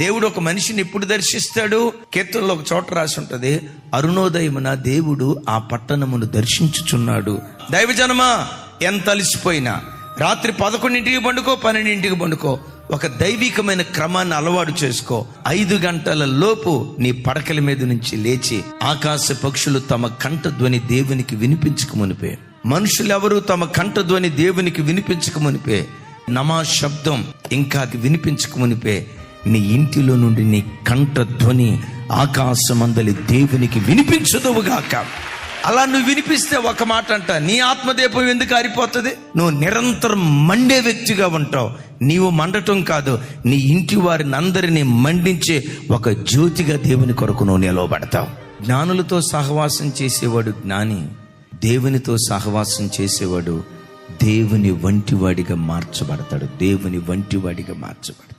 దేవుడు ఒక మనిషిని ఎప్పుడు దర్శిస్తాడు? కీర్తనలో ఒక చోట రాసి ఉంటది, అరుణోదయమున దేవుడు ఆ పట్టణమును దర్శించుచున్నాడు. దైవజనమా, ఎంత అలసిపోయినా రాత్రి 11ంటికి పండుకో, 12ంటికి పండుకో, ఒక దైవికమైన క్రమాన్ని అలవాటు చేసుకో. 5 గంటల లోపు నీ పడకల మీద నుంచి లేచి ఆకాశ పక్షులు తమ కంఠ ధ్వని దేవునికి వినిపించక మునిపే, మనుషులు ఎవరు తమ కంఠ ధ్వని దేవునికి వినిపించక మునిపే, నమా శబ్దం ఇంకా వినిపించక మునిపే నీ ఇంటిలో నుండి నీ కంఠ ధ్వని ఆకాశమందలి దేవునికి వినిపించదువుగాక. అలా నువ్వు వినిపిస్తే ఒక మాట అంట, నీ ఆత్మదీపం ఎందుకు ఆరిపోతుంది? నువ్వు నిరంతరం మండే వ్యక్తిగా ఉంటావు. నీవు మండటం కాదు, నీ ఇంటి వారిని అందరినీ మండించే ఒక జ్యోతిగా దేవుని కొరకు నువ్వు నిలవబడతావు. జ్ఞానులతో సహవాసం చేసేవాడు జ్ఞాని, దేవునితో సహవాసం చేసేవాడు దేవుని వంటివాడిగా మార్చబడతాడు. దేవుని వంటివాడిగా మార్చబడతాడు.